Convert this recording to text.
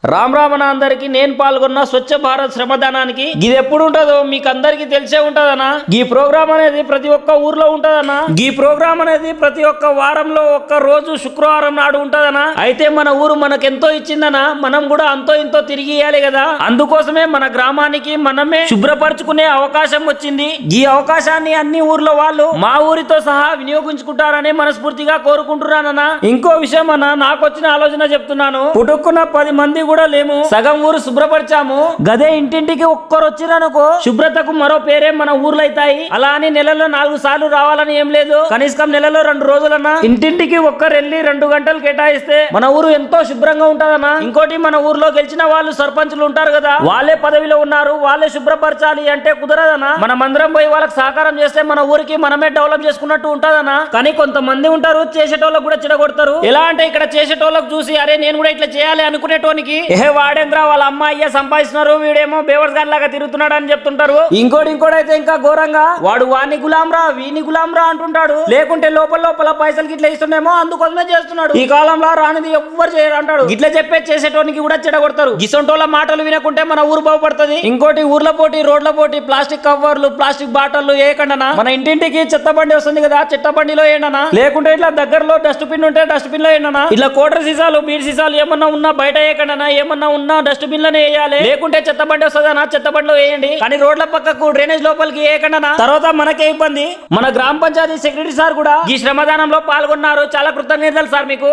రామ్ రామన అందరికి నేను పాల్గొన్న స్వచ్ఛ భారత్ శ్రమదానానికి ఇది ఎప్పుడు ఉంటుందో మీకు అందరికి తెలిసే ఉంటదనా. ఈ ప్రోగ్రామ్ అనేది ప్రతి ఒక్క ఊర్లో ఉంటదనా. ఈ ప్రోగ్రామ్ అనేది ప్రతి ఒక్క వారంలో ఒక్క రోజు శుక్రవారం నాడు ఉంటదనా. అయితే మన ఊరు మనకెంతో ఇచ్చిందనా, మనం కూడా అంతో ఇంతో తిరిగి ఇయ్యాలి కదా. అందుకోసమే మన గ్రామానికి మనమే శుభ్రపరచుకునే అవకాశం వచ్చింది. ఈ అవకాశాన్ని అన్ని ఊర్లో వాళ్ళు మా ఊరితో సహా వినియోగించుకుంటారని మనస్ఫూర్తిగా కోరుకుంటున్నానన్నా. ఇంకో విషయం అన్న, నాకు వచ్చిన ఆలోచన చెప్తున్నాను. పుట్టుకున్న 10 మంది కూడా లేము, సగం ఊరు శుభ్రపరిచాము. గదే ఇంటింటికి ఒక్కరు వచ్చిరనుకో, శుభ్రతకు మరో పేరే మన ఊర్లో అవుతాయి. అలా అని నెలలో 4 సార్లు రావాలని ఏం లేదు. కనీసం నెలలో 2 రోజులన్నా ఇంటింటికి ఒక్కరు వెళ్ళి 2 గంటలు కేటాయిస్తే మన ఊరు ఎంతో శుభ్రంగా ఉంటదన్నా. ఇంకోటి, మన ఊర్లో గెలిచిన వాళ్ళు సర్పంచులు ఉంటారు కదా, వాళ్ళే పదవిలో ఉన్నారు, వాళ్ళే శుభ్రపరచాలి అంటే కుదరదనా. మనం అందరం పోయి వాళ్ళకి సహకారం చేస్తే మన ఊరికి మనమే డెవలప్ చేసుకున్నట్టు ఉంటదనా. కానీ కొంతమంది ఉంటారు, చేసేటోళ్ళకు కూడా చెడగొడతారు. ఎలా అంటే ఇక్కడ చేసేటోళ్ళకు చూసి అరే నేను కూడా ఇట్లా చేయాలి అనుకునేటోనికి వాడేంద్రా వాళ్ళ అమ్మ అయ్య సంపాదిస్తున్నారు, వీడేమో బేవర్స్ గాన్ లాగా తిరుగుతున్నాడు అని చెప్తుంటారు. ఇంకోటైతే ఇంకా ఘోరంగా వాడు వాని గులాంరా వీని గులాంరా అంటుంటాడు. లేకుంటే లోపల పైసలకి ఇట్లా ఇస్తుండేమో అందుకోసమే చేస్తున్నాడు. ఈ కాలంలో రానిది ఎవ్వరు చేయరు అంటాడు. ఇట్లా చెప్పే చేసేటోనికి కూడా చెడగొడతారు. గిసొంటోళ్ళ మాటలు వినకుంటే మన ఊరు బాగుపడుతుంది. ఇంకోటి, ఊర్ల పోటీ రోడ్ల పోటీ, ప్లాస్టిక్ కవర్లు ప్లాస్టిక్ బాటలు ఏకండనా. మన ఇంటింటికి చెత్త బండి వస్తుంది కదా, చెత్త బండిలో ఏంటనా. లేకుంటే ఇట్లా దగ్గరలో డస్ట్బిన్ ఉంటే డస్ట్బిన్ లో ఏంటనా. ఇట్లా కోటర్ సీసాలు బీర్ సీసాలు ఏమన్నా ఉన్నా బయట ఏకండనా, ఏమన్నా ఉన్నా డస్ట్బిన్ లోనే వేయాలి. లేకుంటే చెత్త బండి వస్తుందనా, చెత్త బండిలో వేయండి. కానీ రోడ్ల పక్కకు డ్రైనేజ్ లోపలికి వేయకండనా. తర్వాత మనకే ఇబ్బంది. మన గ్రామ పంచాయతీ సెక్రటరీ సార్ కూడా ఈ శ్రమదానంలో పాల్గొన్నారు. చాలా కృతజ్ఞతలు సార్ మీకు.